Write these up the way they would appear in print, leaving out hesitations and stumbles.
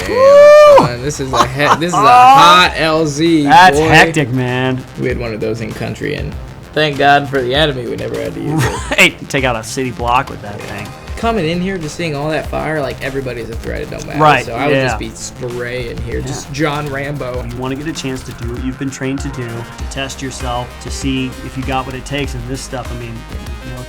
Damn, this is a hot LZ. That's boy. hectic, man. We had one of those in country, and thank God for the enemy, we never had to use it. Hey, take out a city block with that thing. Coming in here, just seeing all that fire, like everybody's a threat. It don't matter. Right, So I would just be spraying here, just John Rambo. You want to get a chance to do what you've been trained to do, to test yourself, to see if you got what it takes. And this stuff, I mean,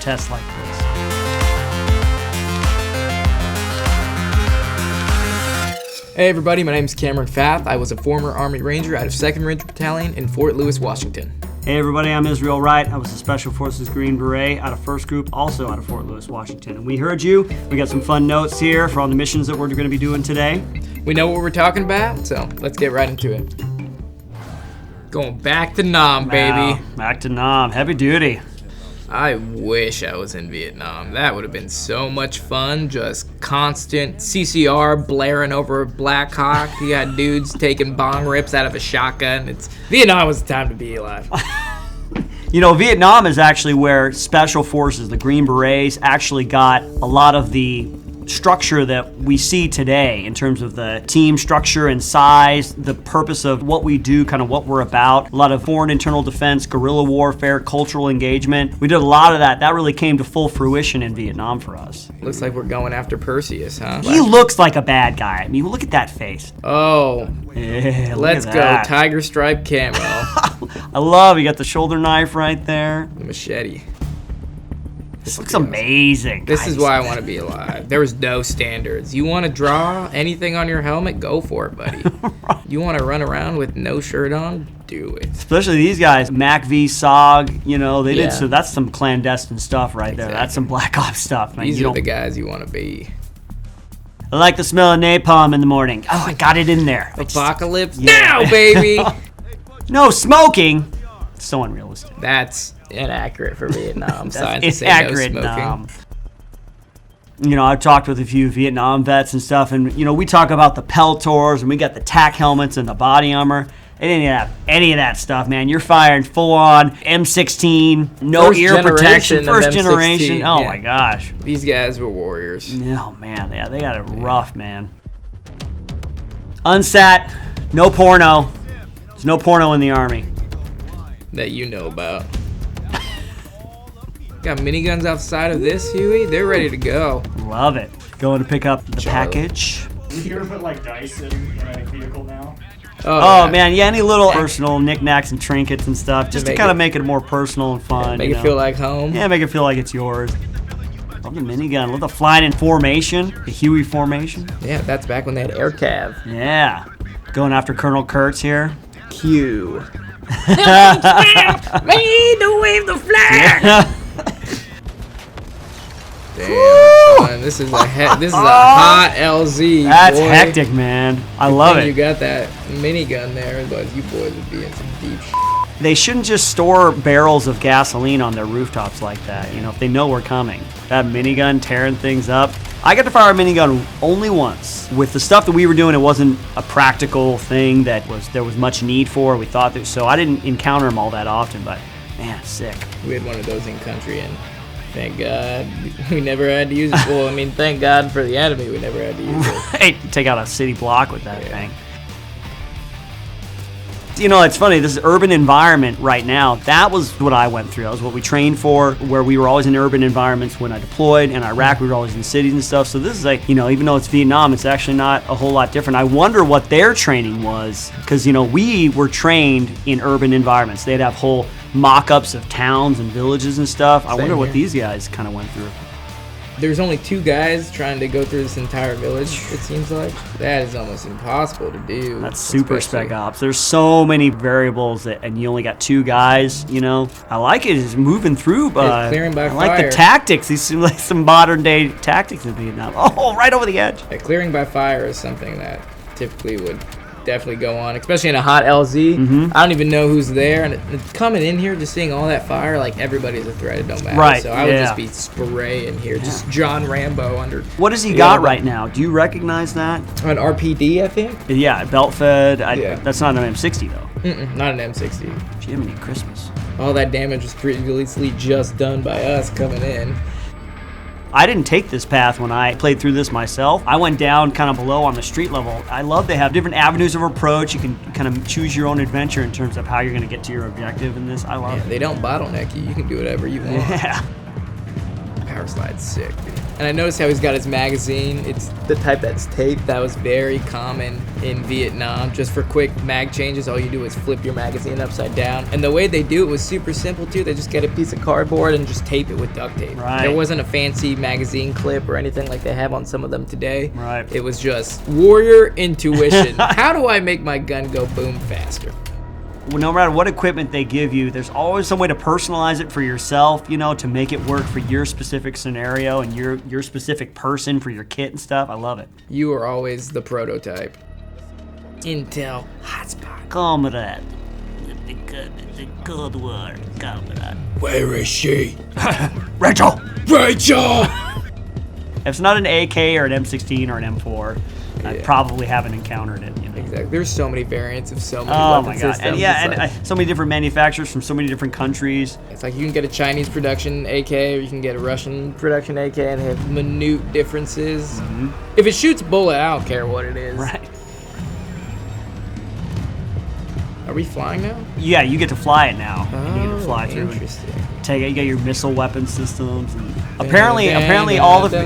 tests like this. Hey everybody, my name is Cameron Fath. I was a former Army Ranger out of 2nd Ranger Battalion in Fort Lewis, Washington. Hey everybody, I'm Israel Wright. I was a Special Forces Green Beret out of 1st Group, also out of Fort Lewis, Washington. And we heard you. We got some fun notes here for all the missions that we're going to be doing today. We know what we're talking about, so let's get right into it. Going back to Nam, baby. Back to Nam. Heavy duty. I wish I was in Vietnam. That would have been so much fun. Just constant CCR blaring over Black Hawk. You got dudes taking bong rips out of a shotgun. Vietnam was the time to be alive. Vietnam is actually where Special Forces, the Green Berets, actually got a lot of the structure that we see today in terms of the team structure and size, the purpose of what we do, kind of what we're about. A lot of foreign internal defense, guerrilla warfare, cultural engagement. We did a lot of that. That really came to full fruition in Vietnam for us. Looks like we're going after Perseus, huh? He looks like a bad guy. I mean, look at that face. Oh. Yeah, let's go. Tiger stripe camo. I love it. You got the shoulder knife right there. The machete. This looks amazing. This is why I want to be alive. There was no standards. You want to draw anything on your helmet? Go for it, buddy. You want to run around with no shirt on? Do it. Especially these guys, Mac V, SOG, they did, so that's some clandestine stuff right there. That's some Black Ops stuff. Man. These are the guys you want to be. I like the smell of napalm in the morning. Oh, I got it in there. Apocalypse now, baby. No smoking. It's so unrealistic. That's inaccurate for Vietnam. It's inaccurate. I've talked with a few Vietnam vets and stuff, and we talk about the Peltors, and we got the TAC helmets and the body armor. They didn't have any of that stuff, man. You're firing full on M16, no ear protection, first generation. Oh my gosh, these guys were warriors. Oh man, yeah, they got it rough, man. Unsat, no porno. There's no porno in the Army that you know about. Got miniguns outside of this, Huey. They're ready to go. Love it. Going to pick up the package. You hear put like dice in a vehicle now? Oh man, yeah, any little personal knickknacks and trinkets and stuff, just to kind of make it more personal and fun. Make it feel like home. Yeah, make it feel like it's yours. Love the minigun. Love the flying in formation, the Huey formation. Yeah, that's back when they had air cav. Yeah. Going after Colonel Kurtz here. Q. Me to wave the flag. Damn, this is a hot LZ. That's boy. Hectic, man. I love it. You got that minigun there, but you boys would be in some deep shit. They shouldn't just store barrels of gasoline on their rooftops like that, if they know we're coming. That minigun tearing things up. I got to fire a minigun only once. With the stuff that we were doing, it wasn't a practical thing that there was much need for. We thought that, so I didn't encounter them all that often, but man, sick. We had one of those in country, and thank God we never had to use it. Well, I mean, thank God for the enemy, we never had to use it. Hey, take out a city block with that thing. It's funny, this urban environment right now, that was what I went through. That was what we trained for, where we were always in urban environments when I deployed. In Iraq, we were always in cities and stuff. So this is like, even though it's Vietnam, it's actually not a whole lot different. I wonder what their training was, because, we were trained in urban environments. They'd have whole mock-ups of towns and villages and stuff. I wonder what these guys kind of went through. There's only 2 guys trying to go through this entire village, it seems like. That is almost impossible to do. That's super spec ops. There's so many variables, and you only got 2 guys, I like it. It's moving through. Clearing by fire. I like the tactics. These seem like some modern day tactics in Vietnam. Oh, right over the edge. Clearing by fire is something that typically would definitely go on, especially in a hot LZ. I don't even know who's there, and coming in here, just seeing all that fire, like everybody's a threat. It don't matter. Right. So I would just be spraying here, just John Rambo under. What does he got right now? Do you recognize that? An RPD, I think. Yeah, belt fed. That's not an M60 though. Not an M60. Jiminy Christmas. All that damage was previously just done by us coming in. I didn't take this path when I played through this myself. I went down kind of below on the street level. I love they have different avenues of approach. You can kind of choose your own adventure in terms of how you're going to get to your objective in this. I love it. They don't bottleneck you. You can do whatever you want. Yeah. Power slide's sick, dude. And I noticed how he's got his magazine. It's the type that's taped. That was very common in Vietnam. Just for quick mag changes, all you do is flip your magazine upside down. And the way they do it was super simple too. They just get a piece of cardboard and just tape it with duct tape. Right. There wasn't a fancy magazine clip or anything like they have on some of them today. Right. It was just warrior intuition. How do I make my gun go boom faster? No matter what equipment they give you, there's always some way to personalize it for yourself, you know, to make it work for your specific scenario and your specific person for your kit and stuff. I love it. You are always the prototype. Intel hotspot. Comrade. The good word, comrade. Where is she? Rachel! Rachel! If it's not an AK or an M16 or an M4, I Yeah. probably haven't encountered it. You know? Exactly. There's so many variants of so many Oh weapon my god! systems. And yeah, It's and like, so many different manufacturers from so many different countries. it's like you can get a Chinese production AK or you can get a Russian production AK and they have minute differences. If it shoots bullet, I don't care what it is. Right. Are we flying now? Yeah, you get to fly it now. You get to Oh, fly through and interesting. take it. You got your missile weapon systems. And apparently all the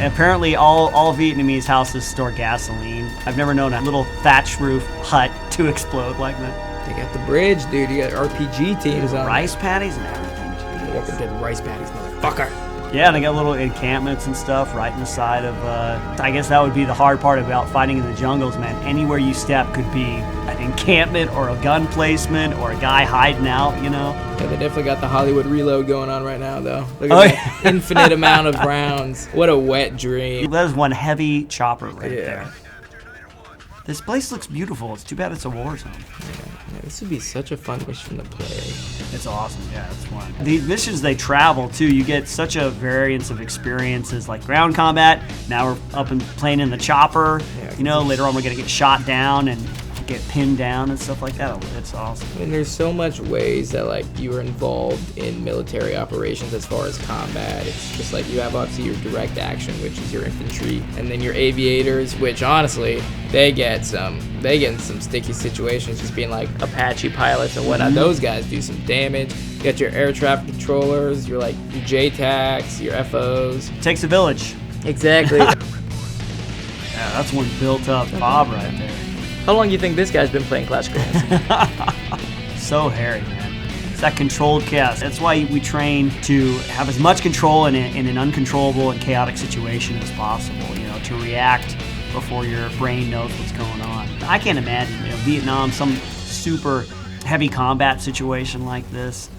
apparently all Vietnamese houses store gasoline. I've never known a little thatch roof hut to explode like that. They got the bridge, dude. You got RPG teams on. Rice paddies and everything. Welcome to the rice patties, motherfucker. Yeah, and they got little encampments and stuff right in the side of, I guess that would be the hard part about fighting in the jungles, man. Anywhere you step could be an encampment or a gun placement or a guy hiding out, you know? Yeah, they definitely got the Hollywood reload going on right now, though. Look Oh, at yeah. that infinite amount of rounds. What a wet dream. That is one heavy chopper right Yeah. there. This place looks beautiful. It's too bad it's a war zone. Yeah, this would be such a fun mission to play. It's awesome. Yeah, it's fun. The missions they travel too, you get such a variance of experiences like ground combat. Now we're up and playing in the chopper. Yeah, You know, later on we're gonna get shot down and get pinned down and stuff like that. It's awesome. I mean, there's so much ways that like you are involved in military operations as far as combat. It's just like you have obviously your direct action, which is your infantry, and then your aviators, which honestly they get in some sticky situations, just being like Apache pilots and whatnot. Those guys do some damage. You got your air traffic controllers, your JTACs, your FOs. Takes a village. Exactly. Yeah, that's one built up Bob right there. How long do you think this guy's been playing Clash of Clans? So hairy, man. It's that controlled chaos. That's why we train to have as much control in an uncontrollable and chaotic situation as possible, you know, to react before your brain knows what's going on. I can't imagine, you know, Vietnam, some super heavy combat situation like this.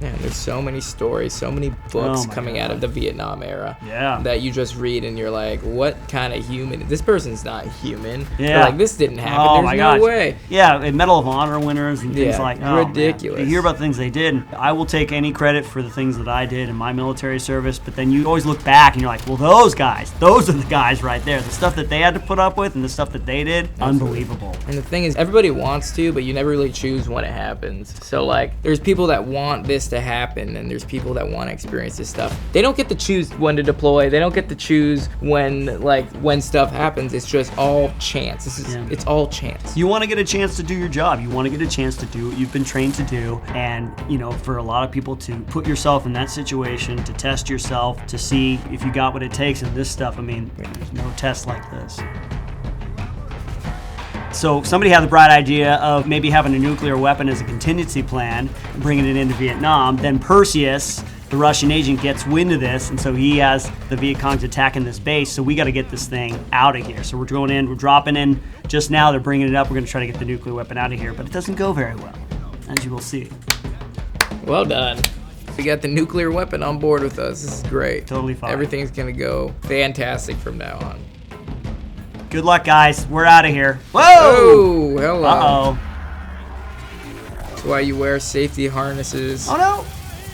Man, there's so many stories, so many books Oh my coming out of the Vietnam era Yeah. that you just read and you're like, what kind of human? This person's not human. Yeah. You're like, this didn't happen. Oh There's my no gosh. way. Yeah, and Medal of Honor winners and things Yeah, like that. ridiculous. You hear about things they did. And I will take any credit for the things that I did in my military service, but then you always look back and you're like, well, those are the guys right there. The stuff that they had to put up with and the stuff that they did, unbelievable. And the thing is, everybody wants to, but you never really choose when it happens. So, like, there's people that want this to happen, and there's people that want to experience this stuff. They don't get to choose when to deploy. They don't get to choose when stuff happens. It's just all chance. It's all chance. You want to get a chance to do your job. You want to get a chance to do what you've been trained to do. And, you know, for a lot of people to put yourself in that situation, to test yourself, to see if you got what it takes in this stuff, I mean, there's no test like this. So somebody had the bright idea of maybe having a nuclear weapon as a contingency plan, bringing it into Vietnam. Then Perseus, the Russian agent, gets wind of this, and so he has the Viet Congs attacking this base. So we got to get this thing out of here. So we're going in, we're dropping in just now. They're bringing it up. We're going to try to get the nuclear weapon out of here, but it doesn't go very well, as you will see. Well done. We got the nuclear weapon on board with us. This is great. Totally fine. Everything's gonna go fantastic from now on. Good luck, guys. We're out of here. Whoa! Oh, hello. Uh-oh. That's why you wear safety harnesses. Oh, no.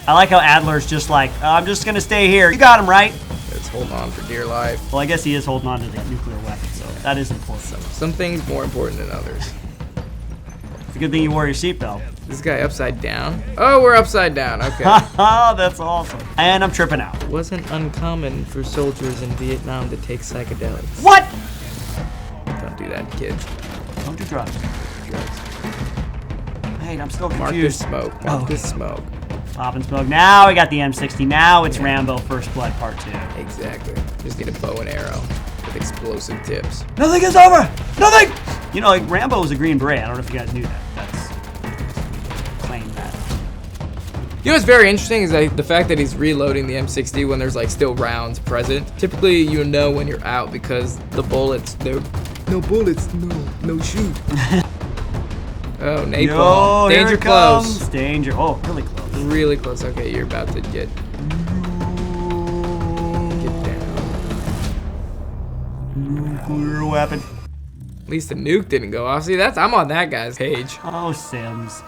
I like how Adler's just like, I'm just going to stay here. You got him, right? Let's hold on for dear life. Well, I guess he is holding on to the nuclear weapon, so that is important. Some things more important than others. It's a good thing you wore your seatbelt. This guy upside down? Oh, we're upside down. Okay. That's awesome. And I'm tripping out. It wasn't uncommon for soldiers in Vietnam to take psychedelics. What? Don't do that, kids. Don't do drugs. Wait, I'm still Mark confused. this smoke. Mark this smoke. Pop and smoke. Now we got the M60. Now it's Rambo First Blood Part 2. Exactly. Just need a bow and arrow with explosive tips. Nothing is over! Nothing! You know, like, Rambo was a Green Beret. I don't know if you guys knew that. That's... claim that. You know what's very interesting is like the fact that he's reloading the M60 when there's like still rounds present. Typically, you know when you're out because the bullets, no bullets, no shoot. Oh, napalm. Danger close. Danger. Oh, really close. Really close. Okay, you're about to get down. Nuclear weapon. At least the nuke didn't go off. See, I'm on that guy's page. Oh, Sims.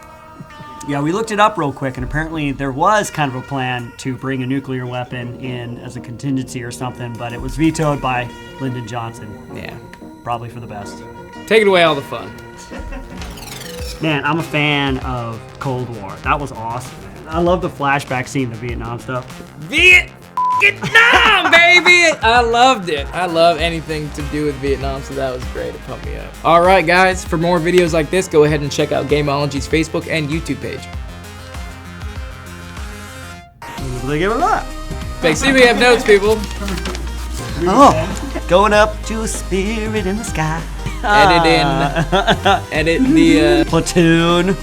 Yeah, we looked it up real quick, and apparently there was kind of a plan to bring a nuclear weapon in as a contingency or something, but it was vetoed by Lyndon Johnson. Yeah. Probably for the best. Taking away all the fun. Man, I'm a fan of Cold War. That was awesome, man. I love the flashback scene, the Vietnam stuff. Vietnam, baby! I loved it. I love anything to do with Vietnam, so that was great. It pumped me up. All right, guys, for more videos like this, go ahead and check out Gamology's Facebook and YouTube page. They give it a lot. See, we have notes, people. Oh, going up to a spirit in the sky. Edit the Platoon.